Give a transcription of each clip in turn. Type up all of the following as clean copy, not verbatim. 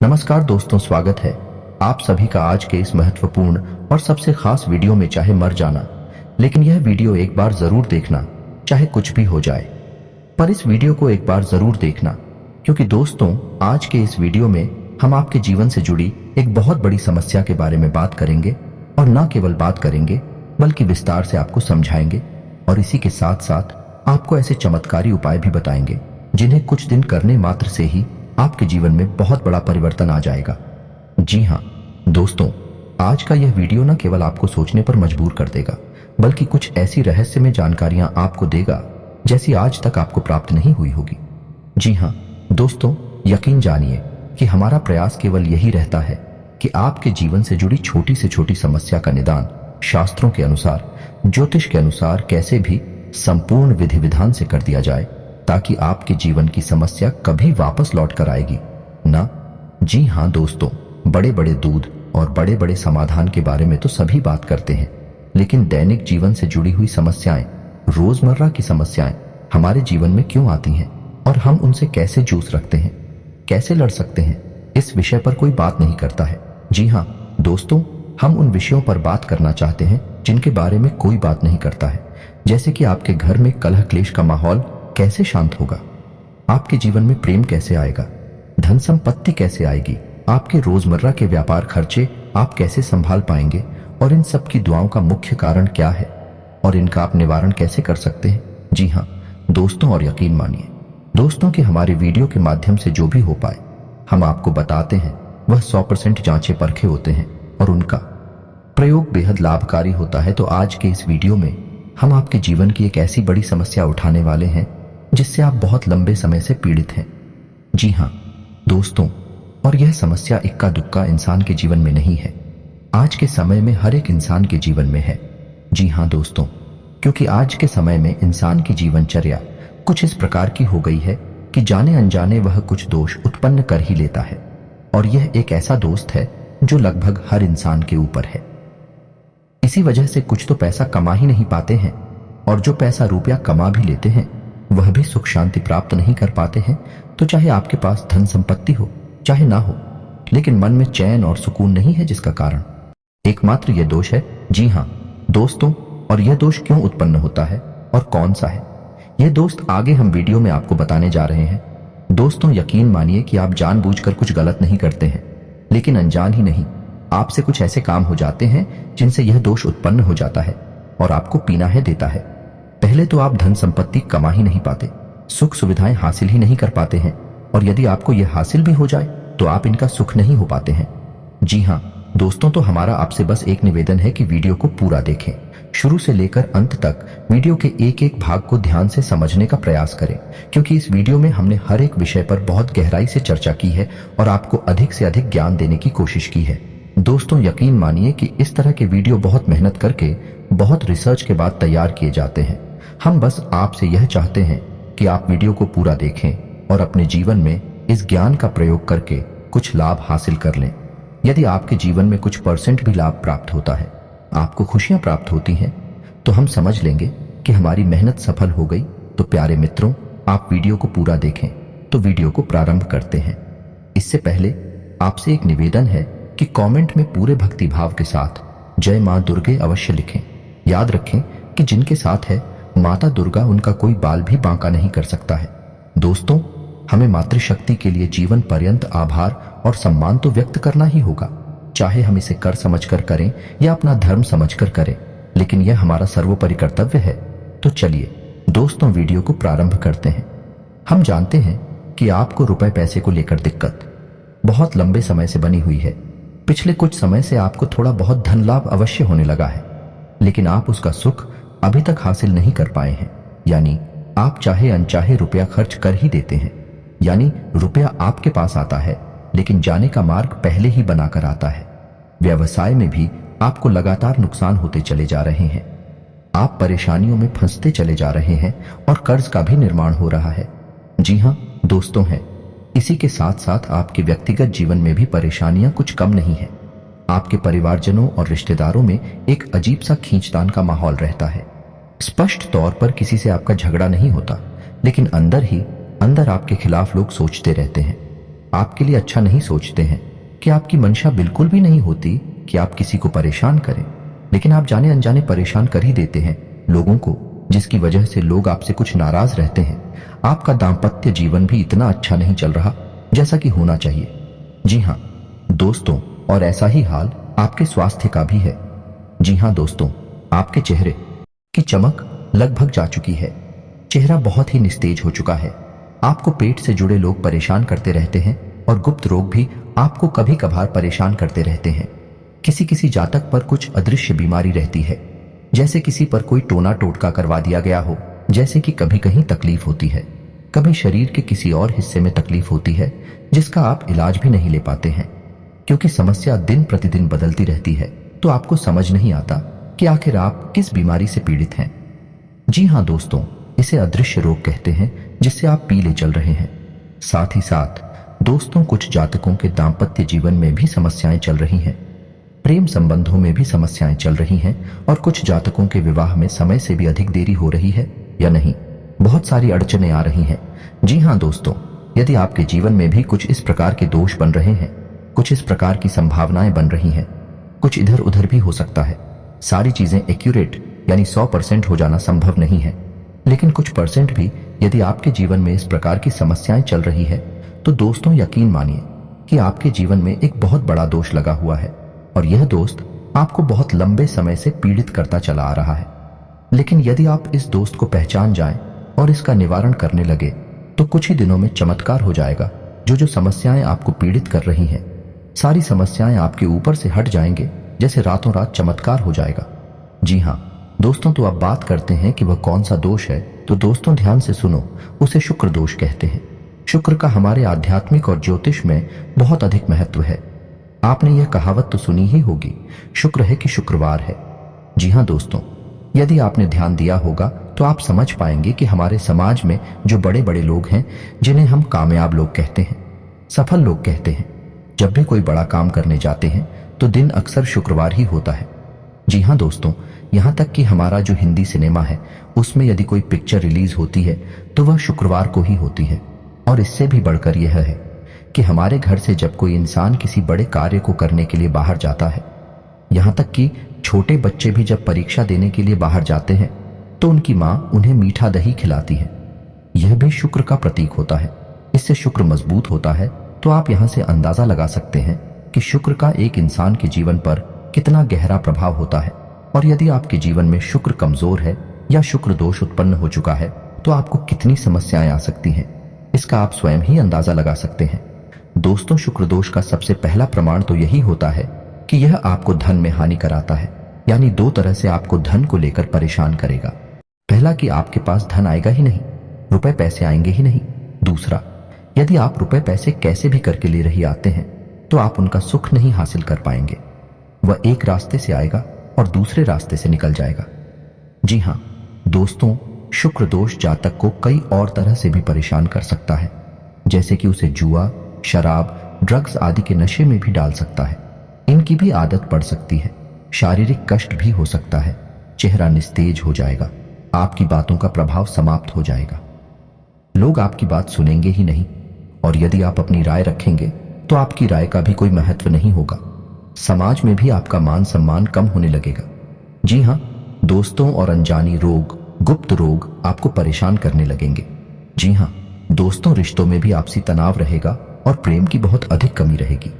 नमस्कार दोस्तों, स्वागत है आप सभी का आज के इस महत्वपूर्ण और सबसे खास वीडियो में। चाहे मर जाना, लेकिन यह वीडियो एक बार जरूर देखना, चाहे कुछ भी हो जाए, पर इस वीडियो को एक बार जरूर देखना, क्योंकि दोस्तों आज के इस वीडियो में हम आपके जीवन से जुड़ी एक बहुत बड़ी समस्या के बारे में बात करेंगे। और ना केवल बात करेंगे बल्कि विस्तार से आपको समझाएंगे और इसी के साथ साथ आपको ऐसे चमत्कारी उपाय भी बताएंगे जिन्हें कुछ दिन करने मात्र से ही आपके जीवन में बहुत बड़ा परिवर्तन आ जाएगा। जी हाँ दोस्तों, आज का यह वीडियो न केवल आपको सोचने पर मजबूर कर देगा, बल्कि कुछ ऐसी रहस्यमय जानकारियां आपको देगा जैसी आज तक आपको प्राप्त नहीं हुई होगी। जी हाँ दोस्तों, यकीन जानिए कि हमारा प्रयास केवल यही रहता है कि आपके जीवन से जुड़ी छोटी से छोटी समस्या का निदान शास्त्रों के अनुसार, ज्योतिष के अनुसार कैसे भी संपूर्ण विधि विधान से कर दिया जाए, ताकि आपके जीवन की समस्या कभी वापस लौट कर आएगी ना। जी हाँ दोस्तों, बड़े बड़े दूध और बड़े बड़े समाधान के बारे में तो सभी बात करते हैं, लेकिन दैनिक जीवन से जुड़ी हुई समस्याएं, रोजमर्रा की समस्याएं हमारे जीवन में क्यों आती हैं और हम उनसे कैसे जूझ रखते हैं, कैसे लड़ सकते हैं, इस विषय पर कोई बात नहीं करता है। जी हाँ दोस्तों, हम उन विषयों पर बात करना चाहते हैं जिनके बारे में कोई बात नहीं करता है, जैसे कि आपके घर में कलह क्लेश का माहौल कैसे शांत होगा, आपके जीवन में प्रेम कैसे आएगा, धन संपत्ति कैसे आएगी, आपके रोजमर्रा के व्यापार खर्चे आप कैसे संभाल पाएंगे, और इन सब की दुआओं का मुख्य कारण क्या है और इनका आप निवारण कैसे कर सकते हैं। जी हाँ दोस्तों, और यकीन मानिए दोस्तों कि हमारे वीडियो के माध्यम से जो भी हो पाए हम आपको बताते हैं वह 100% जांचे परखे होते हैं और उनका प्रयोग बेहद लाभकारी होता है। तो आज के इस वीडियो में हम आपके जीवन की एक ऐसी बड़ी समस्या उठाने वाले हैं जिससे आप बहुत लंबे समय से पीड़ित हैं। जी हाँ दोस्तों, और यह समस्या इक्का दुक्का इंसान के जीवन में नहीं है, आज के समय में हर एक इंसान के जीवन में है। जी हाँ दोस्तों, क्योंकि आज के समय में इंसान की जीवनचर्या कुछ इस प्रकार की हो गई है कि जाने अनजाने वह कुछ दोष उत्पन्न कर ही लेता है, और यह एक ऐसा दोस्त है जो लगभग हर इंसान के ऊपर है। इसी वजह से कुछ तो पैसा कमा ही नहीं पाते हैं, और जो पैसा रुपया कमा भी लेते हैं वह भी सुख शांति प्राप्त नहीं कर पाते हैं। तो चाहे आपके पास धन संपत्ति हो चाहे ना हो, लेकिन मन में चैन और सुकून नहीं है, जिसका कारण एकमात्र यह दोष है। जी हाँ दोस्तों, और यह दोष क्यों उत्पन्न होता है और कौन सा है, यह दोस्त आगे हम वीडियो में आपको बताने जा रहे हैं। दोस्तों यकीन मानिए कि आप जानबूझकर कुछ गलत नहीं करते हैं, लेकिन अनजान ही नहीं आपसे कुछ ऐसे काम हो जाते हैं जिनसे यह दोष उत्पन्न हो जाता है और आपको पीना है देता है। पहले तो आप धन संपत्ति कमा ही नहीं पाते, सुख सुविधाएं हासिल ही नहीं कर पाते हैं, और यदि आपको यह हासिल भी हो जाए तो आप इनका सुख नहीं हो पाते हैं। जी हाँ दोस्तों, तो हमारा आपसे बस एक निवेदन है कि वीडियो को पूरा देखें, शुरू से लेकर अंत तक वीडियो के एक एक भाग को ध्यान से समझने का प्रयास करें, क्योंकि इस वीडियो में हमने हर एक विषय पर बहुत गहराई से चर्चा की है और आपको अधिक से अधिक ज्ञान देने की कोशिश की है। दोस्तों यकीन मानिए कि इस तरह के वीडियो बहुत मेहनत करके, बहुत रिसर्च के बाद तैयार किए जाते हैं। हम बस आपसे यह चाहते हैं कि आप वीडियो को पूरा देखें और अपने जीवन में इस ज्ञान का प्रयोग करके कुछ लाभ हासिल कर लें। यदि आपके जीवन में कुछ % भी लाभ प्राप्त होता है, आपको खुशियां प्राप्त होती हैं, तो हम समझ लेंगे कि हमारी मेहनत सफल हो गई। तो प्यारे मित्रों, आप वीडियो को पूरा देखें। तो वीडियो को प्रारंभ करते हैं। इससे पहले आपसे एक निवेदन है कि कमेंट में पूरे भक्तिभाव के साथ जय मां दुर्गे अवश्य लिखें। याद रखें कि जिनके साथ है माता दुर्गा, उनका कोई बाल भी बांका नहीं कर सकता है। दोस्तों, हमें मातृशक्ति के लिए जीवन पर्यंत आभार और सम्मान तो व्यक्त करना ही होगा, चाहे हम इसे कर समझकर करें या अपना धर्म समझकर करें, लेकिन यह हमारा सर्वोपरि कर्तव्य है। तो चलिए दोस्तों, वीडियो को प्रारंभ करते हैं। हम जानते हैं कि आपको रुपए पैसे को लेकर दिक्कत बहुत लंबे समय से बनी हुई है। पिछले कुछ समय से आपको थोड़ा बहुत धन लाभ अवश्य होने लगा है, लेकिन आप उसका सुख अभी तक हासिल नहीं कर पाए हैं। यानी आप चाहे अनचाहे रुपया खर्च कर ही देते हैं, यानी रुपया आपके पास आता है लेकिन जाने का मार्ग पहले ही बनाकर आता है। व्यवसाय में भी आपको लगातार नुकसान होते चले जा रहे हैं, आप परेशानियों में फंसते चले जा रहे हैं और कर्ज का भी निर्माण हो रहा है। जी हाँ दोस्तों, है इसी के साथ साथ आपके व्यक्तिगत जीवन में भी परेशानियां कुछ कम नहीं है। आपके परिवारजनों और रिश्तेदारों में एक अजीब सा खींचतान का माहौल रहता है। स्पष्ट तौर पर किसी से आपका झगड़ा नहीं होता, लेकिन अंदर ही अंदर आपके खिलाफ लोग सोचते रहते हैं। आपके लिए अच्छा नहीं सोचते हैं, कि आपकी मंशा बिल्कुल भी नहीं होती कि आप किसी को परेशान करें, लेकिन आप जाने अनजाने परेशान कर ही देते हैं लोगों को, जिसकी वजह से लोग आपसे कुछ नाराज रहते हैं। आपका दाम्पत्य जीवन भी इतना अच्छा नहीं चल रहा जैसा कि होना चाहिए। जी हाँ दोस्तों, और ऐसा ही हाल आपके स्वास्थ्य का भी है। जी हाँ दोस्तों, आपके चेहरे की चमक लगभग जा चुकी है। चेहरा बहुत ही निस्तेज हो चुका है। आपको पेट से जुड़े लोग परेशान करते रहते हैं और गुप्त रोग भी आपको कभी कभार परेशान करते रहते हैं। किसी किसी जातक पर कुछ अदृश्य बीमारी रहती है, जैसे किसी पर कोई टोना टोटका करवा दिया गया हो। जैसे कि कभी कहीं तकलीफ होती है, कभी शरीर के किसी और हिस्से में तकलीफ होती है जिसका आप इलाज भी नहीं ले पाते हैं, क्योंकि समस्या दिन प्रतिदिन बदलती रहती है। तो आपको समझ नहीं आता कि आखिर आप किस बीमारी से पीड़ित हैं। जी हाँ दोस्तों, इसे अदृश्य रोग कहते हैं, जिससे आप पीले चल रहे हैं। साथ ही साथ दोस्तों, कुछ जातकों के दाम्पत्य जीवन में भी समस्याएं चल रही हैं, प्रेम संबंधों में भी समस्याएं चल रही हैं, और कुछ जातकों के विवाह में समय से भी अधिक देरी हो रही है या नहीं, बहुत सारी अड़चनें आ रही हैं। जी हाँ दोस्तों, यदि आपके जीवन में भी कुछ इस प्रकार के दोष बन रहे हैं, कुछ इस प्रकार की संभावनाएं बन रही हैं, कुछ इधर उधर भी हो सकता है। सारी चीजें एक्यूरेट यानी 100% हो जाना संभव नहीं है, लेकिन कुछ परसेंट भी यदि आपके जीवन में इस प्रकार की समस्याएं चल रही है, तो दोस्तों यकीन मानिए कि आपके जीवन में एक बहुत बड़ा दोष लगा हुआ है, और यह दोस्त आपको बहुत लंबे समय से पीड़ित करता चला आ रहा है। लेकिन यदि आप इस दोस्त को पहचान जाएं और इसका निवारण करने लगे, तो कुछ ही दिनों में चमत्कार हो जाएगा। जो समस्याएं आपको पीड़ित कर रही हैं, सारी समस्याएं आपके ऊपर से हट जाएंगे, जैसे रातों रात चमत्कार हो जाएगा। जी हाँ दोस्तों, तो अब बात करते हैं कि वह कौन सा दोष है। तो दोस्तों ध्यान से सुनो, उसे शुक्र दोष कहते हैं। शुक्र का हमारे आध्यात्मिक और ज्योतिष में बहुत अधिक महत्व है। आपने यह कहावत तो सुनी ही होगी, शुक्र है कि शुक्रवार है। जी हाँ दोस्तों, यदि आपने ध्यान दिया होगा तो आप समझ पाएंगे कि हमारे समाज में जो बड़े बड़े लोग हैं, जिन्हें हम कामयाब लोग कहते हैं, सफल लोग कहते हैं, जब भी कोई बड़ा काम करने जाते हैं तो दिन अक्सर शुक्रवार ही होता है। जी हाँ दोस्तों, यहाँ तक कि हमारा जो हिंदी सिनेमा है, उसमें यदि कोई पिक्चर रिलीज होती है तो वह शुक्रवार को ही होती है। और इससे भी बढ़कर यह है कि हमारे घर से जब कोई इंसान किसी बड़े कार्य को करने के लिए बाहर जाता है, यहाँ तक कि छोटे बच्चे भी जब परीक्षा देने के लिए बाहर जाते हैं, तो उनकी माँ उन्हें मीठा दही खिलाती है। यह भी शुक्र का प्रतीक होता है। इससे शुक्र मजबूत होता है। तो आप यहाँ से अंदाजा लगा सकते हैं कि शुक्र का एक इंसान के जीवन पर कितना गहरा प्रभाव होता है। और यदि आपके जीवन में शुक्र कमजोर है या शुक्र दोष उत्पन्न हो चुका है, तो आपको कितनी समस्याएं आ सकती हैं, इसका आप स्वयं ही अंदाजा लगा सकते हैं। दोस्तों, शुक्र दोष का सबसे पहला प्रमाण तो यही होता है कि यह आपको धन में हानि कराता है, यानी दो तरह से आपको धन को लेकर परेशान करेगा। पहला कि आपके पास धन आएगा ही नहीं, रुपए पैसे आएंगे ही नहीं। दूसरा, यदि आप रुपए पैसे कैसे भी करके ले रही आते हैं, तो आप उनका सुख नहीं हासिल कर पाएंगे। वह एक रास्ते से आएगा और दूसरे रास्ते से निकल जाएगा। जी हाँ दोस्तों, शुक्र दोष जातक को कई और तरह से भी परेशान कर सकता है, जैसे कि उसे जुआ, शराब, ड्रग्स आदि के नशे में भी डाल सकता है। इनकी भी आदत पड़ सकती है। शारीरिक कष्ट भी हो सकता है। चेहरा निस्तेज हो जाएगा। आपकी बातों का प्रभाव समाप्त हो जाएगा। लोग आपकी बात सुनेंगे ही नहीं, और यदि आप अपनी राय रखेंगे तो आपकी राय का भी कोई महत्व नहीं होगा। समाज में भी आपका मान सम्मान कम होने लगेगा। जी हाँ दोस्तों, और अनजानी रोग, गुप्त रोग आपको परेशान करने लगेंगे। जी हाँ दोस्तों, रिश्तों में भी आपसी तनाव रहेगा और प्रेम की बहुत अधिक कमी रहेगी।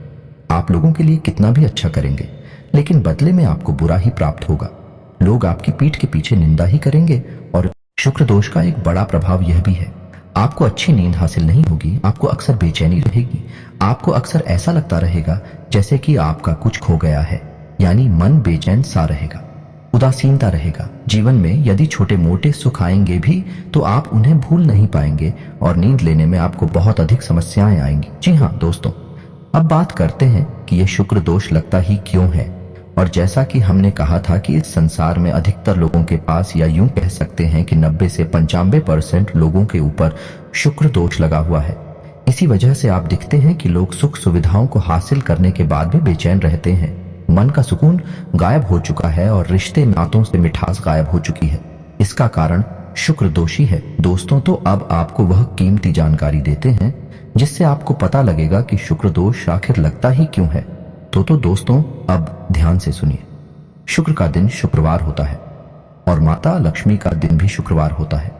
आप लोगों के लिए कितना भी अच्छा करेंगे, लेकिन बदले में आपको बुरा ही प्राप्त होगा। लोग आपकी पीठ के पीछे निंदा ही करेंगे। और शुक्र दोष का एक बड़ा प्रभाव यह भी है, आपको अच्छी नींद हासिल नहीं होगी। आपको अक्सर बेचैनी रहेगी। आपको अक्सर ऐसा लगता रहेगा जैसे कि आपका कुछ खो गया है, यानी मन बेचैन सा रहेगा, उदासीनता रहेगा। जीवन में यदि छोटे मोटे सुख आएंगे भी तो आप उन्हें भूल नहीं पाएंगे, और नींद लेने में आपको बहुत अधिक समस्याएं आएंगी। जी हाँ दोस्तों, अब बात करते हैं कि यह शुक्र दोष लगता ही क्यों है। और जैसा कि हमने कहा था कि इस संसार में अधिकतर लोगों के पास, या यूं कह सकते हैं कि 90 से 95% लोगों के ऊपर शुक्र दोष लगा हुआ है। इसी वजह से आप दिखते हैं कि लोग सुख सुविधाओं को हासिल करने के बाद भी बेचैन रहते हैं। मन का सुकून गायब हो चुका है और रिश्ते नातों से मिठास गायब हो चुकी है। इसका कारण शुक्र दोषी है। दोस्तों, तो अब आपको वह कीमती जानकारी देते हैं जिससे आपको पता लगेगा कि शुक्र दोष आखिर लगता ही क्यों है। तो दोस्तों, अब ध्यान से सुनिए। शुक्र का दिन शुक्रवार होता है और माता लक्ष्मी का दिन भी शुक्रवार होता है।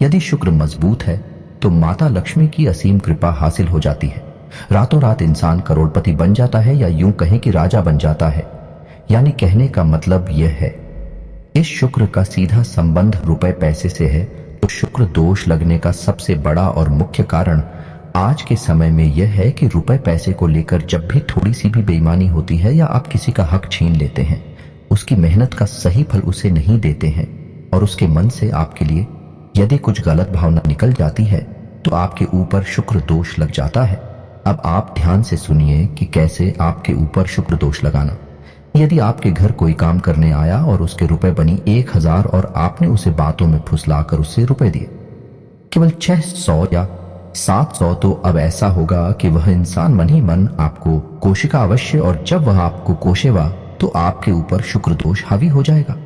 यदि शुक्र मजबूत है तो माता लक्ष्मी की असीम कृपा हासिल हो जाती है। रातों रात इंसान करोड़पति बन जाता है, या यूं कहें कि राजा बन जाता है। यानी कहने का मतलब यह है, इस शुक्र का सीधा संबंध रुपए पैसे से है। तो शुक्र दोष लगने का सबसे बड़ा और मुख्य कारण आज के समय में यह है कि रुपए पैसे को लेकर जब भी थोड़ी सी भी बेईमानी होती है या आप किसी का हक छीन लेते हैं, उसकी मेहनत का सही फल उसे नहीं देते हैं और उसके मन से आपके लिए यदि कुछ गलत भावना निकल जाती है तो आपके ऊपर शुक्र दोष लग जाता है। अब आप ध्यान से सुनिए कि कैसे आपके ऊपर शुक्र दोष लगाना। यदि आपके घर कोई काम करने आया और उसके रुपए बनी 1000 और आपने उसे बातों में फुसलाकर उससे रुपए दिए केवल 600 या 700, तो अब ऐसा होगा कि वह इंसान मन ही मन आपको कोशिका अवश्य, और जब वह आपको कोशेगा तो आपके ऊपर शुक्र दोष हावी हो जाएगा।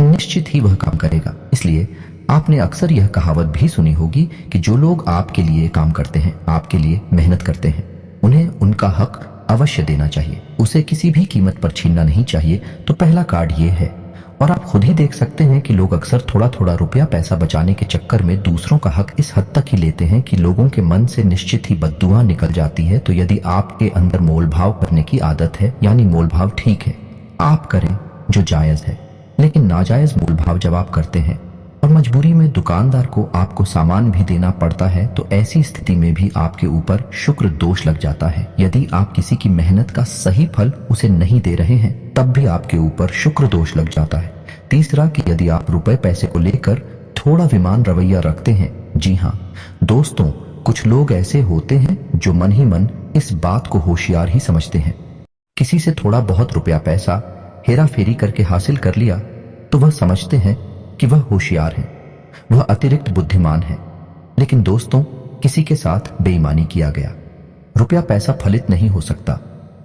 निश्चित ही वह काम करेगा। इसलिए आपने अक्सर यह कहावत भी सुनी होगी कि जो लोग आपके लिए काम करते हैं, आपके लिए मेहनत करते हैं, उन्हें उनका हक अवश्य देना चाहिए, उसे किसी भी कीमत पर छीनना नहीं चाहिए। तो पहला कार्ड ये है। और आप खुद ही देख सकते हैं कि लोग अक्सर थोड़ा थोड़ा रुपया पैसा बचाने के चक्कर में दूसरों का हक इस हद तक ही लेते हैं कि लोगों के मन से निश्चित ही बद्दुआ निकल जाती है। तो यदि आपके अंदर मोलभाव करने की आदत है, यानी मोलभाव ठीक है, आप करें जो जायज है, लेकिन नाजायज मोलभाव जब आप करते हैं और मजबूरी में दुकानदार को आपको सामान भी देना पड़ता है, तो ऐसी स्थिति में भी आपके ऊपर शुक्र दोष लग जाता है। यदि आप किसी की मेहनत का सही फल उसे नहीं दे रहे हैं, तब भी आपके ऊपर शुक्र दोष लग जाता है। तीसरा, कि यदि आप रुपए पैसे को लेकर थोड़ा विमान रवैया रखते हैं। जी हाँ दोस्तों, कुछ लोग ऐसे होते हैं जो मन ही मन इस बात को होशियार ही समझते हैं। किसी से थोड़ा बहुत रुपया पैसा हेरा फेरी करके हासिल कर लिया तो वह समझते हैं कि वह होशियार है, वह अतिरिक्त बुद्धिमान है। लेकिन दोस्तों, किसी के साथ बेईमानी किया गया रुपया पैसा फलित नहीं हो सकता।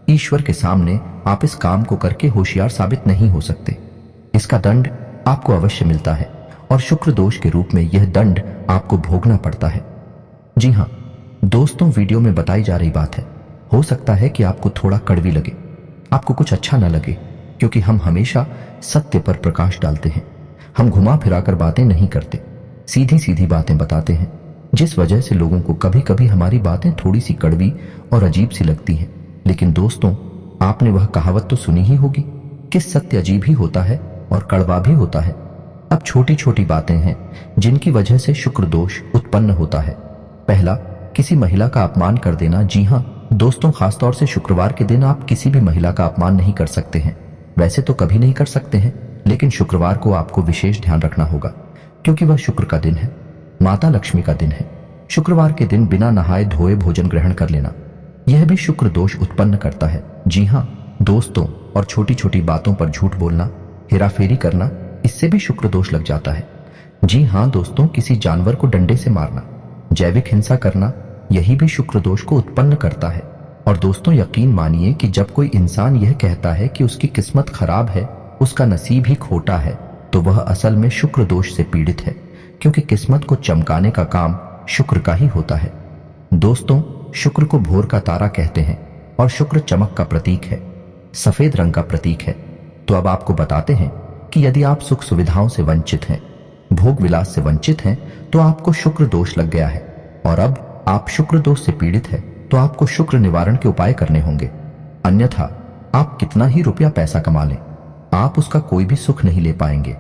ईश्वर के सामने आप इस काम को करके होशियार साबित नहीं हो सकते। इसका दंड आपको अवश्य मिलता है और शुक्र दोष के रूप में यह दंड आपको भोगना पड़ता है। जी हाँ दोस्तों, वीडियो में बताई जा रही बात है। हो सकता है कि आपको थोड़ा कड़वी लगे, आपको कुछ अच्छा न लगे, क्योंकि हम हमेशा सत्य पर प्रकाश डालते हैं। हम घुमा फिराकर बातें नहीं करते, सीधी सीधी बातें बताते हैं, जिस वजह से लोगों को कभी कभी हमारी बातें थोड़ी सी कड़वी और अजीब सी लगती हैं। लेकिन दोस्तों, आपने वह कहावत तो सुनी ही होगी कि सत्य अजीब ही होता है और कड़वा भी होता है। अब छोटी छोटी बातें हैं जिनकी वजह से शुक्र दोष उत्पन्न होता है। पहला, किसी महिला का अपमान कर देना। जी हाँ दोस्तों, खासतौर से शुक्रवार के दिन आप किसी भी महिला का अपमान नहीं कर सकते हैं। वैसे तो कभी नहीं कर सकते हैं, लेकिन शुक्रवार को आपको विशेष ध्यान रखना होगा, क्योंकि वह शुक्र का दिन है, माता लक्ष्मी का दिन है। शुक्रवार के दिन बिना नहाए धोए भोजन ग्रहण कर लेना, यह भी शुक्र दोष उत्पन्न करता है। जी हाँ दोस्तों, और छोटी छोटी बातों पर झूठ बोलना, हेराफेरी करना, इससे भी शुक्र दोष लग जाता है। जी हाँ दोस्तों, किसी जानवर को डंडे से मारना, जैविक हिंसा करना, यही भी शुक्र दोष को उत्पन्न करता है। और दोस्तों, यकीन मानिए कि जब कोई इंसान यह कहता है कि उसकी किस्मत खराब है, उसका नसीब ही खोटा है, तो वह असल में शुक्र दोष से पीड़ित है, क्योंकि किस्मत को चमकाने का काम शुक्र का ही होता है। दोस्तों, शुक्र को भोर का तारा कहते हैं और शुक्र चमक का प्रतीक है, सफेद रंग का प्रतीक है। तो अब आपको बताते हैं कि यदि आप सुख सुविधाओं से वंचित हैं, भोग विलास से वंचित हैं, तो आपको शुक्र दोष लग गया है। और अब आप शुक्र दोष से पीड़ित है, तो आपको शुक्र निवारण के उपाय करने होंगे। अन्यथा आप कितना ही रुपया पैसा कमा लें, आप उसका कोई भी सुख नहीं ले पाएंगे।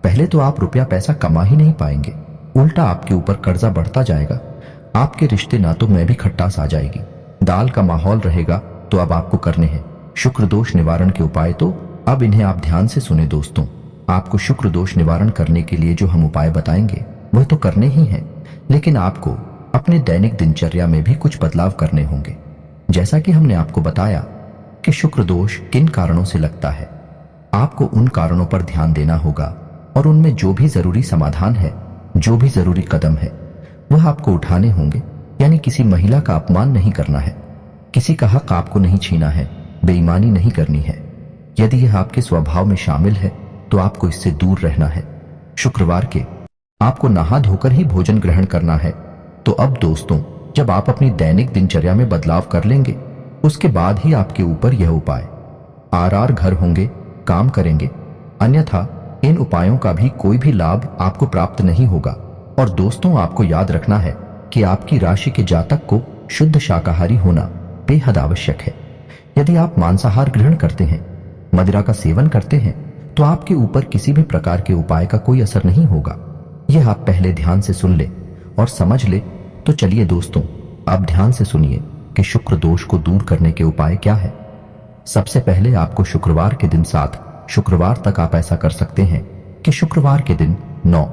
पहले तो आप रुपया पैसा कमा ही नहीं पाएंगे, उल्टा आपके ऊपर कर्जा बढ़ता जाएगा, आपके रिश्ते नातों में भी खट्टास आ जाएगी, दाल का माहौल रहेगा। तो अब आपको करने हैं शुक्र दोष निवारण के उपाय। तो अब इन्हें आप ध्यान से सुने दोस्तों। आपको शुक्र दोष निवारण करने के लिए जो हम उपाय बताएंगे वह तो करने ही हैं, लेकिन आपको अपने दैनिक दिनचर्या में भी कुछ बदलाव करने होंगे। जैसा कि हमने आपको बताया कि शुक्र दोष किन कारणों से लगता है, आपको उन कारणों पर ध्यान देना होगा और उनमें जो भी जरूरी समाधान है, जो भी जरूरी कदम है, वह आपको उठाने होंगे। यानी किसी महिला का अपमान नहीं करना है, किसी का हक आपको नहीं छीना है, बेईमानी नहीं करनी है। यदि यह आपके स्वभाव में शामिल है तो आपको इससे दूर रहना है। शुक्रवार के आपको नहा धोकर ही भोजन ग्रहण करना है। तो अब दोस्तों, जब आप अपनी दैनिक दिनचर्या में बदलाव कर लेंगे, उसके बाद ही आपके ऊपर यह उपाय आर घर होंगे, काम करेंगे। अन्यथा इन उपायों का भी कोई भी लाभ आपको प्राप्त नहीं होगा। और दोस्तों, आपको याद रखना है कि आपकी राशि के जातक को शुद्ध शाकाहारी होना बेहद आवश्यक है। यदि आप मांसाहार ग्रहण करते हैं, मदिरा का सेवन करते हैं, तो आपके ऊपर किसी भी प्रकार के उपाय का कोई असर नहीं होगा। यह आप पहले ध्यान से सुन ले और समझ ले। तो चलिए दोस्तों, अब ध्यान से सुनिए कि शुक्र दोष को दूर करने के उपाय क्या है। सबसे पहले आपको शुक्रवार के दिन 7 शुक्रवार तक आप ऐसा कर सकते हैं कि शुक्रवार के दिन 9,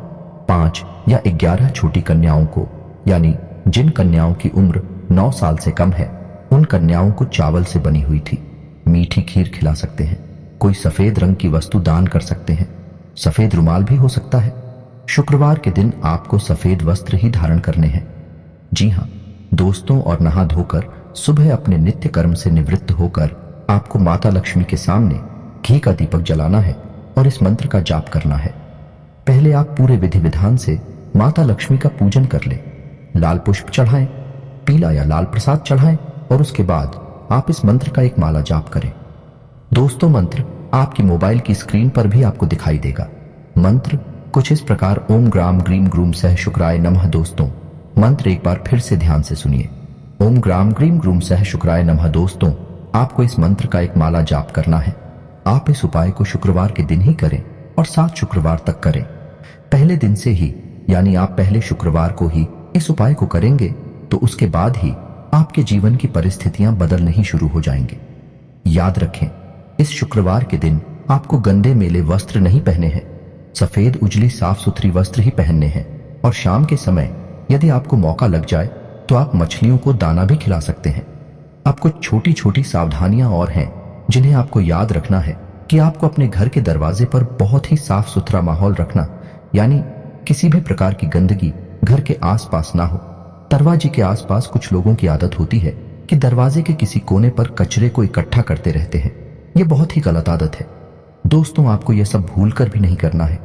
5 या 11 छोटी कन्याओं को, यानी जिन कन्याओं की उम्र 9 साल से कम है, उन कन्याओं को चावल से बनी हुई थी मीठी खीर खिला सकते हैं। कोई सफेद रंग की वस्तु दान कर सकते हैं। सफेद रुमाल भी हो सकता है। शुक्रवार के दिन आपको सफेद वस्त्र ही धारण करने हैं। जी हाँ दोस्तों, और नहा धोकर सुबह अपने नित्य कर्म से निवृत्त होकर आपको माता लक्ष्मी के सामने घी का दीपक जलाना है और इस मंत्र का जाप करना है। पहले आप पूरे विधि विधान से माता लक्ष्मी का पूजन कर लें। लाल पुष्प चढ़ाएं, पीला या लाल प्रसाद चढ़ाएं और उसके बाद आप इस मंत्र का एक माला जाप करें। दोस्तों, मंत्र आपकी मोबाइल की स्क्रीन पर भी आपको दिखाई देगा। मंत्र कुछ इस प्रकार ओम ग्राम ग्रीम ग्रूम सह शुक्राय नमः। दोस्तों, मंत्र एक बार फिर से ध्यान से सुनिए। ओम ग्राम ग्रीम ग्रूम सह शुक्राय नमः। दोस्तों, आपको इस मंत्र का एक माला जाप करना है। आप इस उपाय को शुक्रवार के दिन ही करें और 7 शुक्रवार तक करें। पहले दिन से ही, यानी आप पहले शुक्रवार को ही इस उपाय को करेंगे तो उसके बाद ही आपके जीवन की परिस्थितियां बदलने ही शुरू हो जाएंगे। याद रखें, इस शुक्रवार के दिन आपको गंदे मेले वस्त्र नहीं पहने हैं। सफेद उजली साफ सुथरी वस्त्र ही पहनने हैं। और शाम के समय यदि आपको मौका लग जाए तो आप मछलियों को दाना भी खिला सकते हैं। अब कुछ छोटी छोटी सावधानियां और हैं जिन्हें आपको याद रखना है कि आपको अपने घर के दरवाजे पर बहुत ही साफ सुथरा माहौल रखना, यानी किसी भी प्रकार की गंदगी घर के आसपास ना हो। दरवाजे के आसपास कुछ लोगों की आदत होती है कि दरवाजे के किसी कोने पर कचरे को इकट्ठा करते रहते हैं। यह बहुत ही गलत आदत है। दोस्तों, आपको यह सब भूल कर भी नहीं करना है।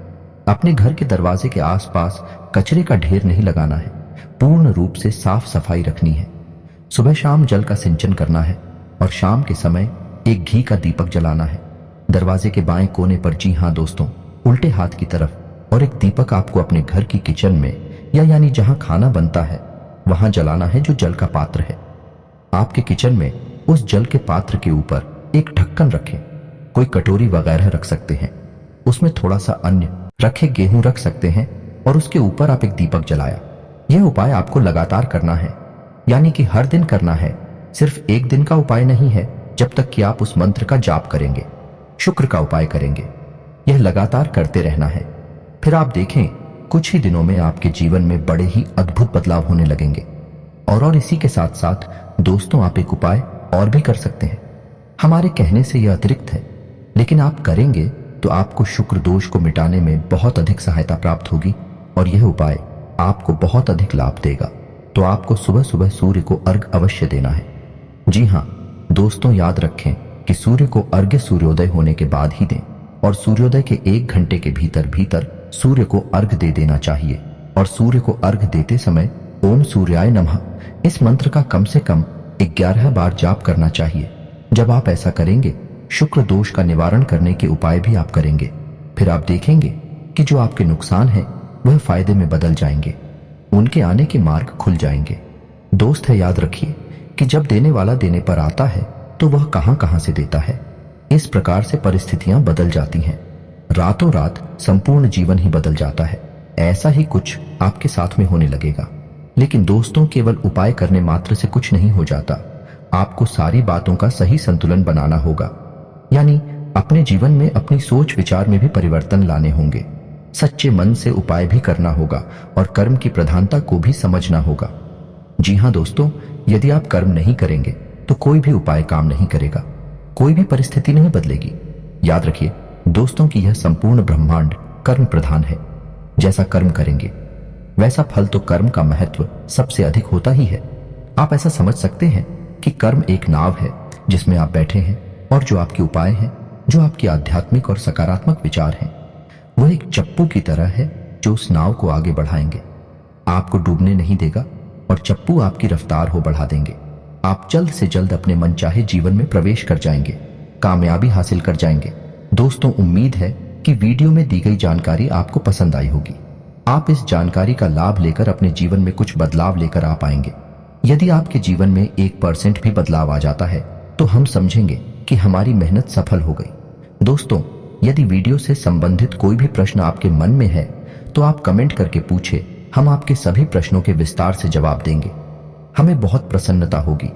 अपने घर के दरवाजे के आसपास कचरे का ढेर नहीं लगाना है। पूर्ण रूप से साफ सफाई रखनी है। सुबह शाम जल का सिंचन करना है और शाम के समय एक घी का दीपक जलाना है। दरवाजे के बाएं कोने पर, जी हाँ दोस्तों, उल्टे हाथ की तरफ, और एक दीपक आपको अपने घर की किचन में, या यानी जहां खाना बनता है वहां जलाना है जो जल का पात्र है। आपके किचन में उस जल के पात्र के ऊपर एक ढक्कन रखें। कोई कटोरी वगैरह रख सकते हैं। उसमें थोड़ा सा अन्न रखे गेहूं रख सकते हैं और उसके ऊपर आप एक दीपक जलाया। यह उपाय आपको लगातार करना है, यानी कि हर दिन करना है। सिर्फ एक दिन का उपाय नहीं है जब तक कि आप उस मंत्र का जाप करेंगे, शुक्र का उपाय करेंगे। यह लगातार करते रहना है। फिर आप देखें, कुछ ही दिनों में आपके जीवन में बड़े ही अद्भुत बदलाव होने लगेंगे। और इसी के साथ साथ दोस्तों, आप एक उपाय और भी कर सकते हैं। हमारे कहने से यह अतिरिक्त है, लेकिन आप करेंगे तो आपको शुक्र दोष को मिटाने में बहुत अधिक सहायता प्राप्त होगी और यह उपाय आपको बहुत अधिक लाभ देगा। तो आपको सुबह सुबह सूर्य को अर्घ अवश्य देना है। जी हाँ दोस्तों, याद रखें कि सूर्य को अर्घ्य सूर्योदय होने के बाद ही दें और सूर्योदय के 1 घंटे के भीतर भीतर सूर्य को अर्घ दे देना चाहिए। और सूर्य को अर्घ देते समय ओम सूर्याय नमः इस मंत्र का कम से कम 11 बार जाप करना चाहिए। जब आप ऐसा करेंगे, शुक्र दोष का निवारण करने के उपाय भी आप करेंगे, फिर आप देखेंगे कि जो आपके नुकसान हैं वह फायदे में बदल जाएंगे। उनके आने के मार्ग खुल जाएंगे। दोस्त है, याद रखिए कि जब देने वाला देने पर आता है तो वह कहां कहां से देता है। इस प्रकार से परिस्थितियां बदल जाती हैं। रातों रात संपूर्ण जीवन ही बदल जाता है। ऐसा ही कुछ आपके साथ में होने लगेगा। लेकिन दोस्तों, केवल उपाय करने मात्र से कुछ नहीं हो जाता। आपको सारी बातों का सही संतुलन बनाना होगा, यानी अपने जीवन में अपनी सोच विचार में भी परिवर्तन लाने होंगे। सच्चे मन से उपाय भी करना होगा और कर्म की प्रधानता को भी समझना होगा। जी हाँ दोस्तों, यदि आप कर्म नहीं करेंगे तो कोई भी उपाय काम नहीं करेगा, कोई भी परिस्थिति नहीं बदलेगी। याद रखिए दोस्तों कि यह संपूर्ण ब्रह्मांड कर्म प्रधान है। जैसा कर्म करेंगे वैसा फल, तो कर्म का महत्व सबसे अधिक होता ही है। आप ऐसा समझ सकते हैं कि कर्म एक नाव है जिसमें आप बैठे हैं और जो आपके उपाय हैं, जो आपके आध्यात्मिक और सकारात्मक विचार हैं, वह एक चप्पू की तरह है जो उस नाव को आगे बढ़ाएंगे, आपको डूबने नहीं देगा और चप्पू आपकी रफ्तार हो बढ़ा देंगे। आप जल्द से जल्द अपने मनचाहे जीवन में प्रवेश कर जाएंगे, कामयाबी हासिल कर जाएंगे। दोस्तों, उम्मीद है कि वीडियो में दी गई जानकारी आपको पसंद आई होगी। आप इस जानकारी का लाभ लेकर अपने जीवन में कुछ बदलाव लेकर आ पाएंगे। यदि आपके जीवन में 1% भी बदलाव आ जाता है तो हम समझेंगे कि हमारी मेहनत सफल हो गई। दोस्तों, यदि वीडियो से संबंधित कोई भी प्रश्न आपके मन में है तो आप कमेंट करके पूछे, हम आपके सभी प्रश्नों के विस्तार से जवाब देंगे। हमें बहुत प्रसन्नता होगी।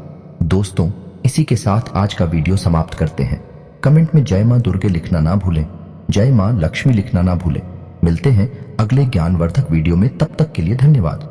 दोस्तों, इसी के साथ आज का वीडियो समाप्त करते हैं। कमेंट में जय मां दुर्गे लिखना ना भूलें, जय मां लक्ष्मी लिखना ना भूलें। मिलते हैं अगले ज्ञानवर्धक वीडियो में, तब तक के लिए धन्यवाद।